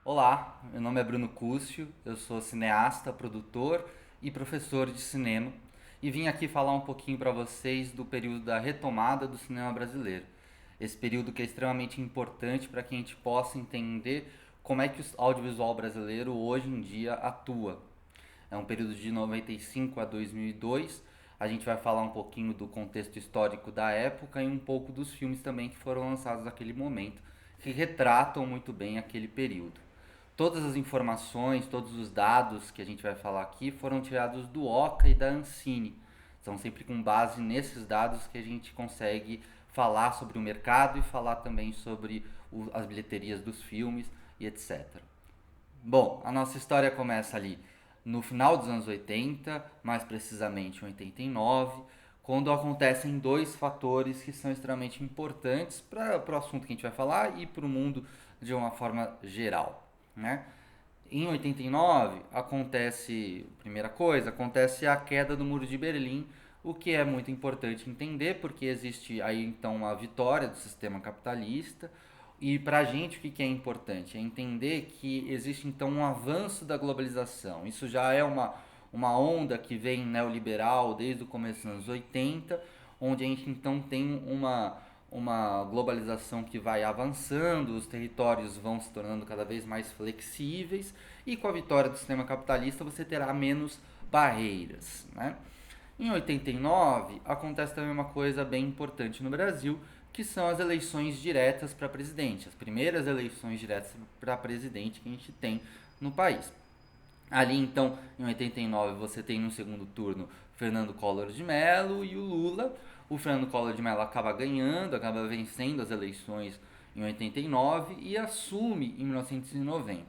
Olá, meu nome é Bruno Cúcio, eu sou cineasta, produtor e professor de cinema e vim aqui falar um pouquinho para vocês do período da retomada do cinema brasileiro. Esse período que é extremamente importante para que a gente possa entender como é que o audiovisual brasileiro hoje em dia atua. É um período de 95 a 2002. A gente vai falar um pouquinho do contexto histórico da época e um pouco dos filmes também que foram lançados naquele momento, que retratam muito bem aquele período. Todas as informações, todos os dados que a gente vai falar aqui foram tirados do OCA e da Ancine. São sempre com base nesses dados que a gente consegue falar sobre o mercado e falar também sobre as bilheterias dos filmes e etc. Bom, a nossa história começa ali no final dos anos 80, mais precisamente em 89, quando acontecem dois fatores que são extremamente importantes para o assunto que a gente vai falar e para o mundo de uma forma geral, né? Em 89 acontece, primeira coisa, acontece a queda do Muro de Berlim, o que é muito importante entender, porque existe aí então a vitória do sistema capitalista. E para a gente o que é importante? É entender que existe então um avanço da globalização. Isso já é uma onda que vem neoliberal desde o começo dos anos 80, onde a gente então tem uma globalização que vai avançando, os territórios vão se tornando cada vez mais flexíveis e com a vitória do sistema capitalista você terá menos barreiras, né? Em 89 acontece também uma coisa bem importante no Brasil, que são as eleições diretas para presidente, as primeiras eleições diretas para presidente que a gente tem no país. Ali então, em 89, você tem no segundo turno Fernando Collor de Mello e o Lula. O Fernando Collor de Mello acaba ganhando, acaba vencendo as eleições em 89 e assume em 1990.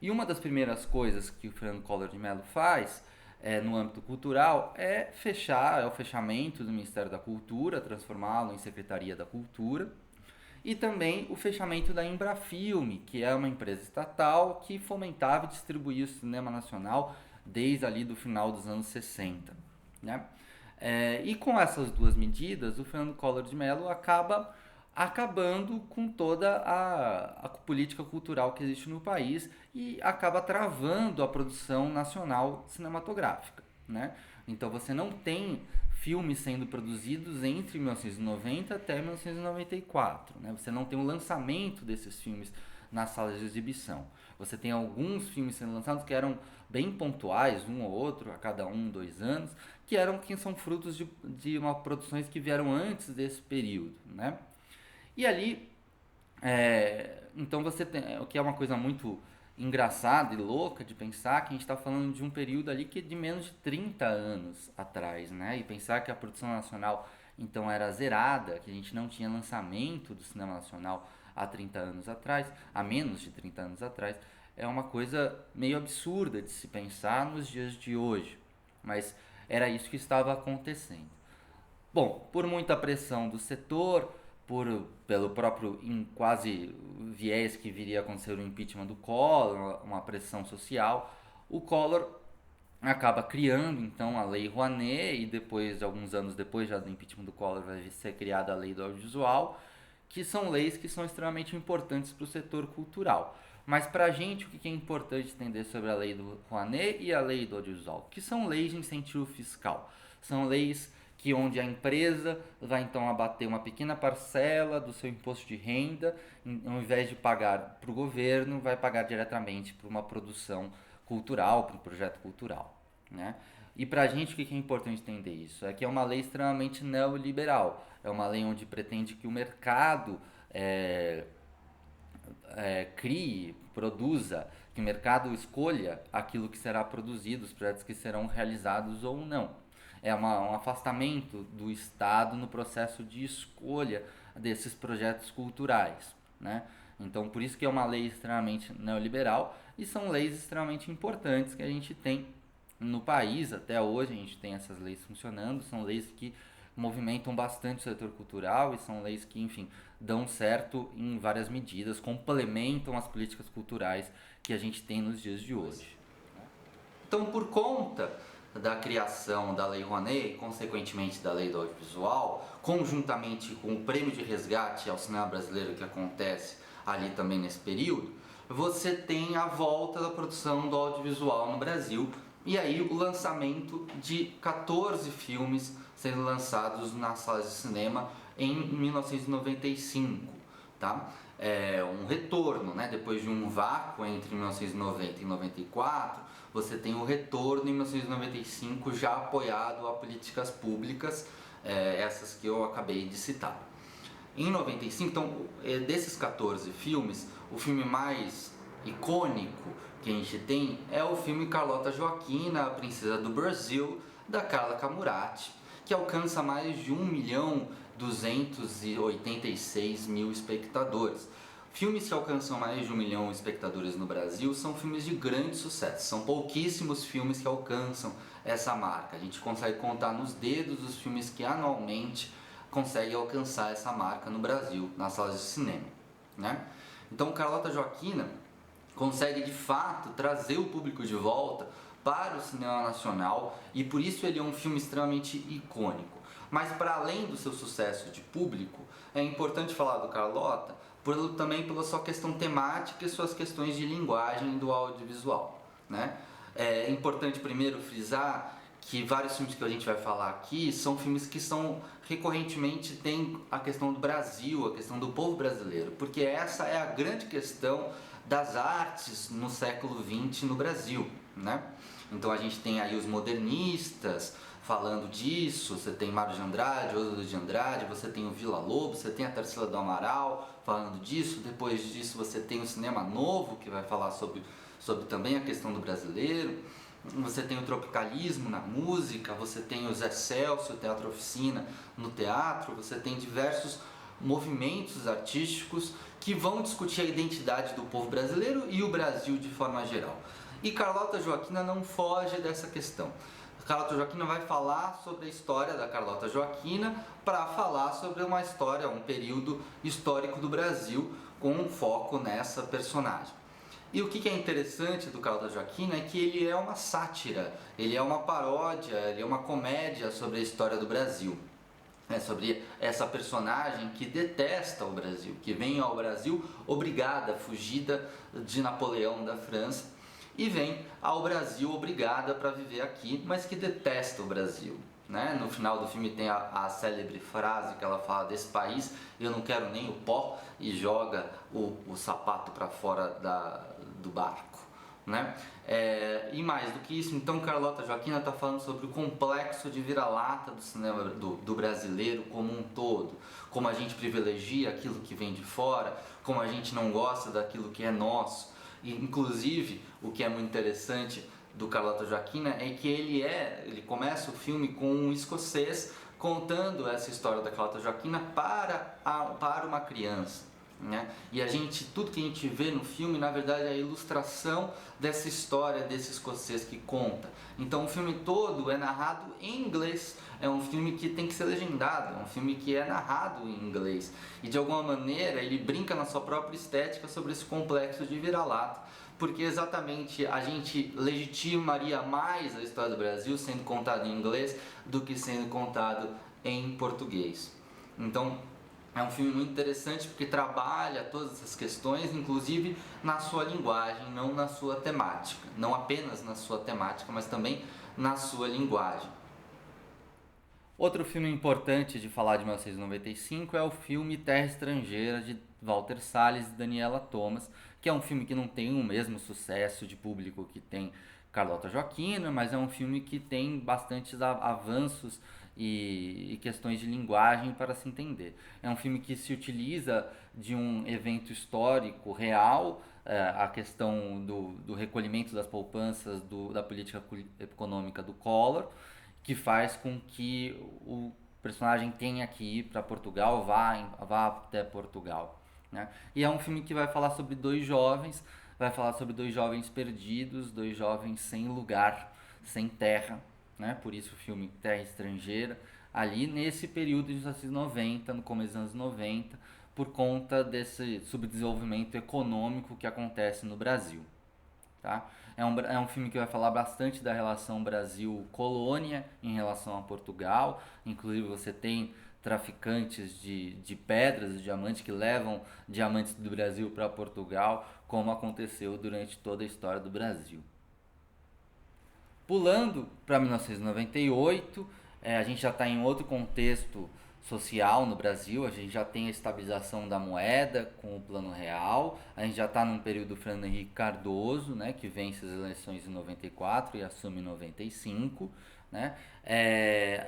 E uma das primeiras coisas que o Fernando Collor de Mello faz no âmbito cultural é o fechamento do Ministério da Cultura, transformá-lo em Secretaria da Cultura, e também o fechamento da Embrafilme, que é uma empresa estatal que fomentava e distribuía o cinema nacional desde ali do final dos anos 60. Né? E com essas duas medidas, o Fernando Collor de Mello acaba acabando com toda a política cultural que existe no país e acaba travando a produção nacional cinematográfica. Né? Então você não tem filmes sendo produzidos entre 1990 até 1994. Né? Você não tem o lançamento desses filmes nas salas de exibição. Você tem alguns filmes sendo lançados que eram bem pontuais, um ou outro, a cada 1, 2 anos, que são frutos de uma produções que vieram antes desse período. Né? E ali, então você tem, o que é uma coisa muito engraçada e louca de pensar que a gente está falando de um período ali que é de menos de 30 anos atrás, né? E pensar que a produção nacional então era zerada, que a gente não tinha lançamento do cinema nacional há 30 anos atrás, há menos de 30 anos atrás, é uma coisa meio absurda de se pensar nos dias de hoje. Mas era isso que estava acontecendo. Bom, por muita pressão do setor, pelo próprio quase viés que viria a acontecer o impeachment do Collor, uma pressão social, o Collor acaba criando então a Lei Rouanet e depois, alguns anos depois já do impeachment do Collor, vai ser criada a Lei do Audiovisual, que são leis que são extremamente importantes para o setor cultural. Mas para a gente, o que é importante entender sobre a Lei do Rouanet e a Lei do Audiovisual? Que são leis de incentivo fiscal. São leis que onde a empresa vai então abater uma pequena parcela do seu imposto de renda, ao invés de pagar para o governo, vai pagar diretamente para uma produção cultural, para um projeto cultural. Né? E para a gente o que é importante entender isso? É que é uma lei extremamente neoliberal. É uma lei onde pretende que o mercado crie, produza, que o mercado escolha aquilo que será produzido, os projetos que serão realizados ou não. É um afastamento do Estado no processo de escolha desses projetos culturais. Né? Então, por isso que é uma lei extremamente neoliberal e são leis extremamente importantes que a gente tem no país. Até hoje a gente tem essas leis funcionando, são leis que movimentam bastante o setor cultural e são leis que, enfim, dão certo em várias medidas, complementam as políticas culturais que a gente tem nos dias de hoje. Então, por conta da criação da Lei Rouanet e, consequentemente, da Lei do Audiovisual, conjuntamente com o prêmio de resgate ao cinema brasileiro que acontece ali também nesse período, você tem a volta da produção do audiovisual no Brasil, e aí o lançamento de 14 filmes sendo lançados nas salas de cinema em 1995, tá? É um retorno, né? Depois de um vácuo entre 1990 e 94, você tem o retorno em 1995 já apoiado a políticas públicas, essas que eu acabei de citar. Em 95, então, desses 14 filmes, o filme mais icônico que a gente tem é o filme Carlota Joaquina, a Princesa do Brasil, da Carla Camurati, que alcança mais de 1.286.000 espectadores. Filmes que alcançam mais de 1 milhão de espectadores no Brasil são filmes de grande sucesso. São pouquíssimos filmes que alcançam essa marca. A gente consegue contar nos dedos os filmes que anualmente conseguem alcançar essa marca no Brasil, nas salas de cinema, né? Então, Carlota Joaquina consegue de fato trazer o público de volta para o cinema nacional, e por isso ele é um filme extremamente icônico. Mas para além do seu sucesso de público, é importante falar do Carlota também pela sua questão temática e suas questões de linguagem do audiovisual, né? É importante primeiro frisar que vários filmes que a gente vai falar aqui são filmes que são recorrentemente tem a questão do Brasil, a questão do povo brasileiro, porque essa é a grande questão das artes no século XX no Brasil, né? Então a gente tem aí os modernistas falando disso, você tem Mário de Andrade, Oswald de Andrade, você tem o Villa-Lobos, você tem a Tarsila do Amaral falando disso, depois disso você tem o Cinema Novo, que vai falar sobre também a questão do brasileiro, você tem o tropicalismo na música, você tem o Zé Celso, o Teatro Oficina no teatro, você tem diversos movimentos artísticos que vão discutir a identidade do povo brasileiro e o Brasil de forma geral. E Carlota Joaquina não foge dessa questão. Carlota Joaquina vai falar sobre a história da Carlota Joaquina para falar sobre uma história, um período histórico do Brasil com um foco nessa personagem. E o que é interessante do Carlota Joaquina é que ele é uma sátira, ele é uma paródia, ele é uma comédia sobre a história do Brasil. É sobre essa personagem que detesta o Brasil, que vem ao Brasil obrigada, fugida de Napoleão da França, e vem ao Brasil obrigada para viver aqui, mas que detesta o Brasil, né? No final do filme tem a célebre frase que ela fala desse país: eu não quero nem o pó, e joga o sapato para fora do barco, né? E mais do que isso, então Carlota Joaquina está falando sobre o complexo de vira-lata do cinema do brasileiro como um todo, como a gente privilegia aquilo que vem de fora, como a gente não gosta daquilo que é nosso. E, inclusive, o que é muito interessante do Carlota Joaquina é que ele começa o filme com um escocês contando essa história da Carlota Joaquina para uma criança, né? E tudo que a gente vê no filme, na verdade, é a ilustração dessa história desse escocês que conta. Então o filme todo é narrado em inglês, é um filme que tem que ser legendado, é um filme que é narrado em inglês, e de alguma maneira ele brinca na sua própria estética sobre esse complexo de vira-lata, porque exatamente a gente legitimaria mais a história do Brasil sendo contada em inglês do que sendo contado em português. Então é um filme muito interessante porque trabalha todas essas questões, inclusive na sua linguagem, não na sua temática. Não apenas na sua temática, mas também na sua linguagem. Outro filme importante de falar de 1995 é o filme Terra Estrangeira, de Walter Salles e Daniela Thomas, que é um filme que não tem o mesmo sucesso de público que tem Carlota Joaquina, mas é um filme que tem bastantes avanços e questões de linguagem para se entender. É um filme que se utiliza de um evento histórico real, a questão do recolhimento das poupanças da política econômica do Collor, que faz com que o personagem tenha que ir para Portugal, vá até Portugal, né? E é um filme que vai falar sobre dois jovens perdidos, dois jovens sem lugar, sem terra, né? Por isso o filme Terra Estrangeira, ali nesse período de 1990, no começo dos anos 90, por conta desse subdesenvolvimento econômico que acontece no Brasil. Tá? É um filme que vai falar bastante da relação Brasil-colônia em relação a Portugal. Inclusive você tem traficantes de pedras e diamantes que levam diamantes do Brasil para Portugal, como aconteceu durante toda a história do Brasil. Pulando para 1998, a gente já está em outro contexto social no Brasil, a gente já tem a estabilização da moeda com o Plano Real, a gente já está num período do Fernando Henrique Cardoso, né, que vence as eleições em 94 e assume em 95. Né?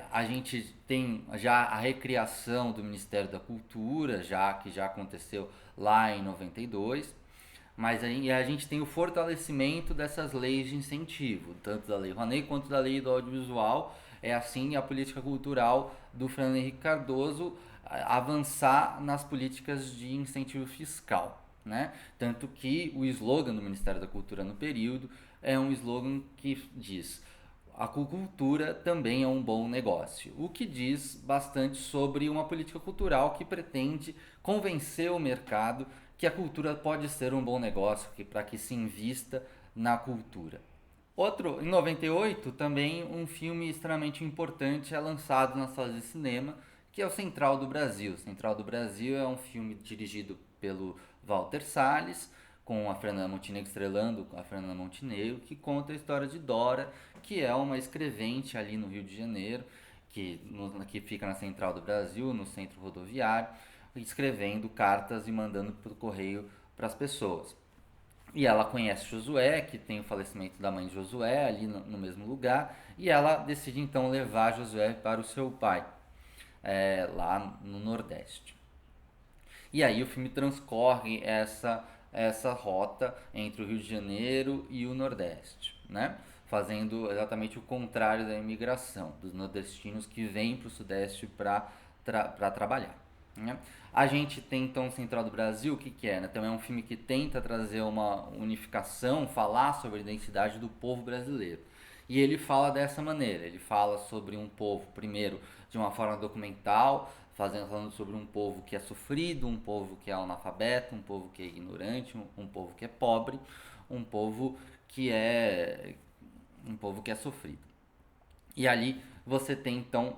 A gente tem já a recriação do Ministério da Cultura, que já aconteceu lá em 92. Mas aí a gente tem o fortalecimento dessas leis de incentivo, tanto da Lei Rouanet quanto da Lei do Audiovisual. É assim a política cultural do Fernando Henrique Cardoso avançar nas políticas de incentivo fiscal. Né? Tanto que o slogan do Ministério da Cultura no período é um slogan que diz: a cultura também é um bom negócio, o que diz bastante sobre uma política cultural que pretende convencer o mercado que a cultura pode ser um bom negócio, para que se invista na cultura. Em 98, também um filme extremamente importante é lançado nas salas de cinema, que é o Central do Brasil. Central do Brasil é um filme dirigido pelo Walter Salles, com a Fernanda Montenegro estrelando a Fernanda Montenegro, que conta a história de Dora, que é uma escrevente ali no Rio de Janeiro, que fica na Central do Brasil, no centro rodoviário, escrevendo cartas e mandando por correio para as pessoas. E ela conhece Josué, que tem o falecimento da mãe de Josué ali no mesmo lugar, e ela decide então levar Josué para o seu pai, lá no Nordeste. E aí o filme transcorre essa rota entre o Rio de Janeiro e o Nordeste, né? Fazendo exatamente o contrário da imigração, dos nordestinos que vêm para o Sudeste para trabalhar. Né? A gente tem então Central do Brasil, o que é? Né? Também é um filme que tenta trazer uma unificação, falar sobre a identidade do povo brasileiro. E ele fala dessa maneira, ele fala sobre um povo, primeiro, de uma forma documental, falando sobre um povo que é sofrido, um povo que é analfabeto, um povo que é ignorante, um povo que é pobre, um povo que é sofrido. E ali você tem então,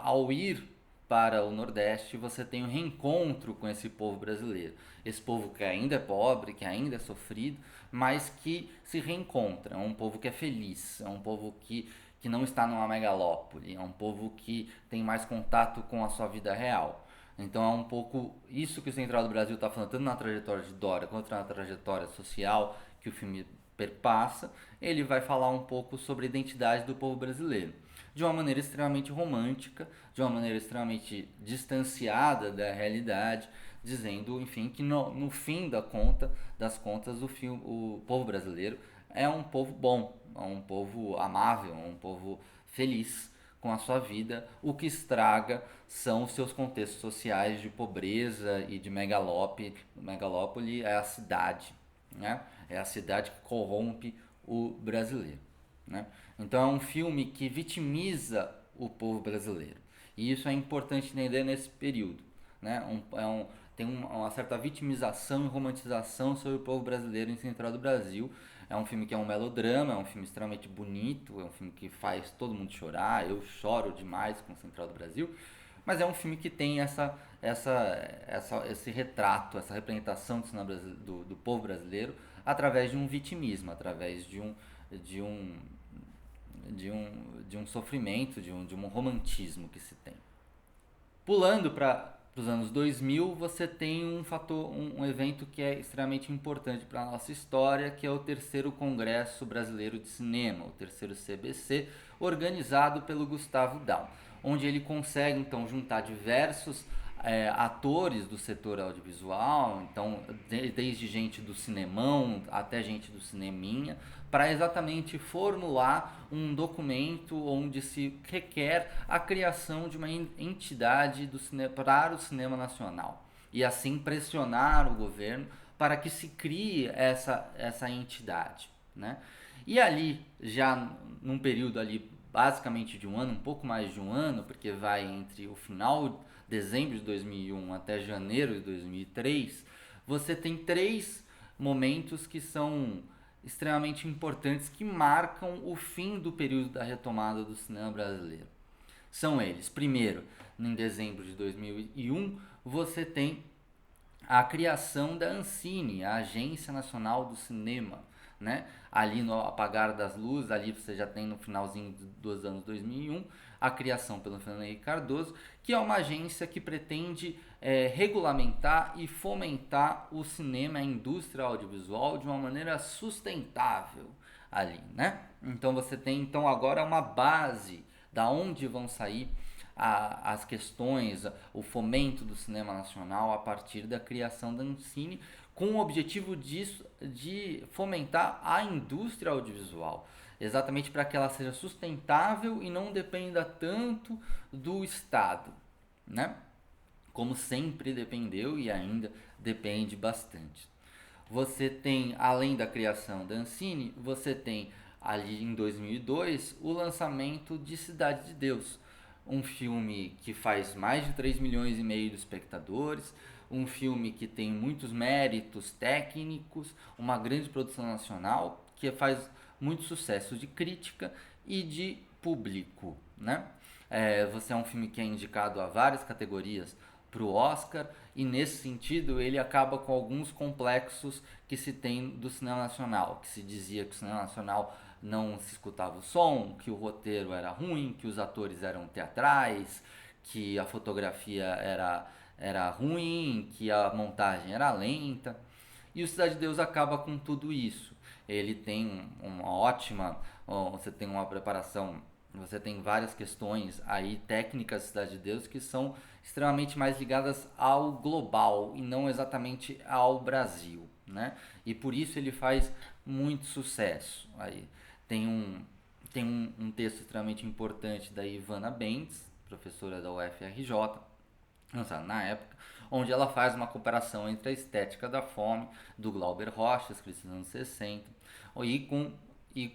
ao ir para o Nordeste, você tem um reencontro com esse povo brasileiro. Esse povo que ainda é pobre, que ainda é sofrido, mas que se reencontra. É um povo que é feliz, é um povo que não está numa megalópole, é um povo que tem mais contato com a sua vida real. Então é um pouco isso que o Central do Brasil está falando, tanto na trajetória de Dora quanto na trajetória social que o filme perpassa. Ele vai falar um pouco sobre a identidade do povo brasileiro, de uma maneira extremamente romântica, de uma maneira extremamente distanciada da realidade, dizendo, enfim, que no fim das contas, o povo brasileiro é um povo bom, é um povo amável, é um povo feliz com a sua vida. O que estraga são os seus contextos sociais de pobreza e de megalópole. Megalópole é a cidade, né? É a cidade que corrompe o brasileiro. Né? Então é um filme que vitimiza o povo brasileiro. E isso é importante entender nesse período. Né? Tem uma certa vitimização e romantização sobre o povo brasileiro em Central do Brasil. É um filme que é um melodrama, é um filme extremamente bonito, é um filme que faz todo mundo chorar. Eu choro demais com Central do Brasil. Mas é um filme que tem esse retrato, essa representação do povo brasileiro através de um vitimismo, através de um sofrimento, de um romantismo que se tem. Pulando para os anos 2000, você tem um evento que é extremamente importante para a nossa história, que é o terceiro Congresso Brasileiro de Cinema, o terceiro CBC, organizado pelo Gustavo Dal, onde ele consegue então juntar diversos atores do setor audiovisual, então desde gente do cinemão até gente do cineminha, para exatamente formular um documento onde se requer a criação de uma entidade para o cinema nacional e assim pressionar o governo para que se crie essa entidade, né? E ali, já num período ali basicamente de um ano, um pouco mais de um ano, porque vai entre o final dezembro de 2001 até janeiro de 2003, você tem 3 momentos que são extremamente importantes, que marcam o fim do período da retomada do cinema brasileiro. São eles, primeiro, em dezembro de 2001, você tem a criação da Ancine, a Agência Nacional do Cinema, né? Ali no apagar das luzes, ali você já tem no finalzinho dos anos 2001, a criação pelo Fernando Henrique Cardoso, que é uma agência que pretende regulamentar e fomentar o cinema, a indústria audiovisual de uma maneira sustentável ali, né? Então você tem então agora uma base da onde vão sair as questões, o fomento do cinema nacional a partir da criação da Ancine, com o objetivo disso, de fomentar a indústria audiovisual, exatamente para que ela seja sustentável e não dependa tanto do Estado, né? Como sempre dependeu e ainda depende bastante. Você tem, além da criação da Ancine, você tem ali em 2002 o lançamento de Cidade de Deus, um filme que faz mais de 3 milhões e meio de espectadores, um filme que tem muitos méritos técnicos, uma grande produção nacional, que faz muito sucesso de crítica e de público, né? Você é um filme que é indicado a várias categorias para o Oscar, e nesse sentido ele acaba com alguns complexos que se tem do cinema nacional, que se dizia que o cinema nacional não se escutava o som, que o roteiro era ruim, que os atores eram teatrais, que a fotografia era ruim, que a montagem era lenta. E o Cidade de Deus acaba com tudo isso. Ele tem uma ótima, você tem uma preparação, você tem várias questões aí técnicas da Cidade de Deus que são extremamente mais ligadas ao global e não exatamente ao Brasil, né? E por isso ele faz muito sucesso aí. Tem um texto extremamente importante da Ivana Bentes, professora da UFRJ, lançado na época, onde ela faz uma comparação entre a estética da fome do Glauber Rocha, escrito nos anos 60, e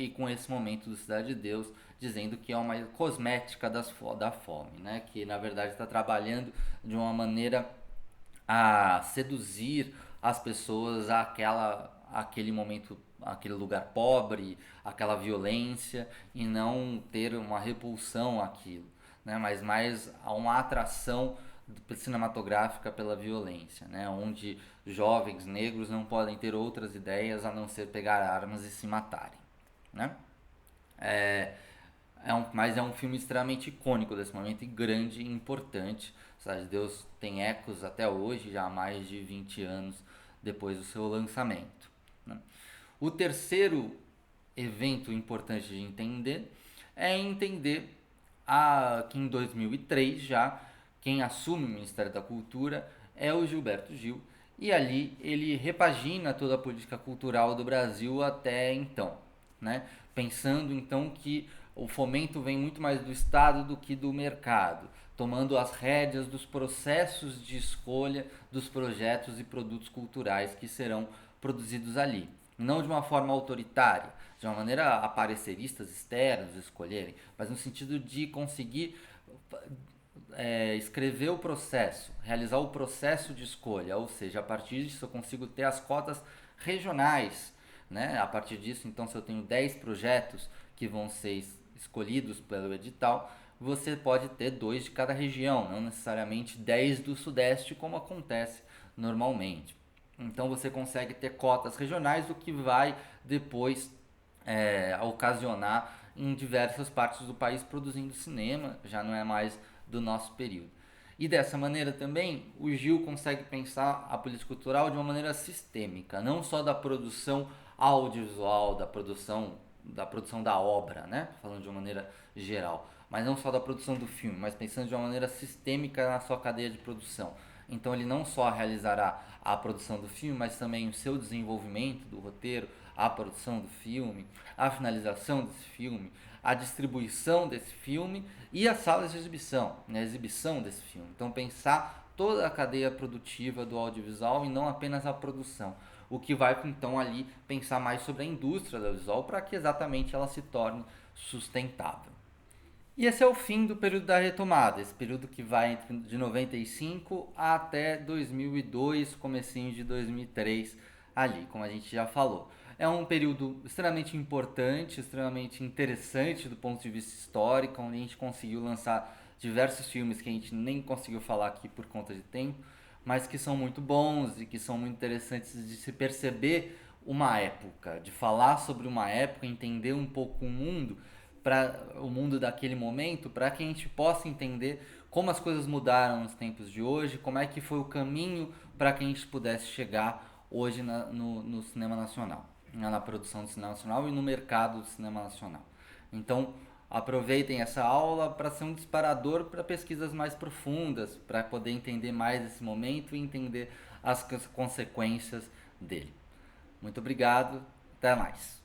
com esse momento do Cidade de Deus, dizendo que é uma cosmética da fome, né? Que na verdade está trabalhando de uma maneira a seduzir as pessoas àquele momento, aquele lugar pobre, aquela violência, e não ter uma repulsão àquilo, né? Mas mais a uma atração cinematográfica pela violência, né? Onde jovens negros não podem ter outras ideias a não ser pegar armas e se matarem, né? Mas é um filme extremamente icônico desse momento e grande e importante. Cidade de Deus tem ecos até hoje, já há mais de 20 anos depois do seu lançamento, né? O terceiro evento importante de entender é entender que em 2003 já quem assume o Ministério da Cultura é o Gilberto Gil, e ali ele repagina toda a política cultural do Brasil até então, né? Pensando então que o fomento vem muito mais do Estado do que do mercado, tomando as rédeas dos processos de escolha dos projetos e produtos culturais que serão produzidos ali. Não de uma forma autoritária, de uma maneira apareceristas externos escolherem, mas no sentido de conseguir escrever o processo, realizar o processo de escolha, ou seja, a partir disso eu consigo ter as cotas regionais, né? A partir disso, então, se eu tenho 10 projetos que vão ser escolhidos pelo edital, você pode ter 2 de cada região, não necessariamente 10 do Sudeste, como acontece normalmente. Então você consegue ter cotas regionais, o que vai depois ocasionar em diversas partes do país produzindo cinema, já não é mais do nosso período. E dessa maneira também o Gil consegue pensar a política cultural de uma maneira sistêmica, não só da produção audiovisual, da produção da obra, né? Falando de uma maneira geral, mas não só da produção do filme, mas pensando de uma maneira sistêmica na sua cadeia de produção. Então ele não só realizará a produção do filme, mas também o seu desenvolvimento do roteiro, a produção do filme, a finalização desse filme, a distribuição desse filme e as salas de exibição, né, a exibição desse filme. Então pensar toda a cadeia produtiva do audiovisual e não apenas a produção. O que vai então ali pensar mais sobre a indústria do audiovisual para que exatamente ela se torne sustentável. E esse é o fim do período da retomada, esse período que vai de 95 até 2002, comecinho de 2003, ali, como a gente já falou. É um período extremamente importante, extremamente interessante do ponto de vista histórico, onde a gente conseguiu lançar diversos filmes que a gente nem conseguiu falar aqui por conta de tempo, mas que são muito bons e que são muito interessantes de se perceber uma época, de falar sobre uma época, entender um pouco o mundo daquele momento, para que a gente possa entender como as coisas mudaram nos tempos de hoje, como é que foi o caminho para que a gente pudesse chegar hoje no cinema nacional, na produção do cinema nacional e no mercado do cinema nacional. Então, aproveitem essa aula para ser um disparador para pesquisas mais profundas, para poder entender mais esse momento e entender as consequências dele. Muito obrigado, até mais.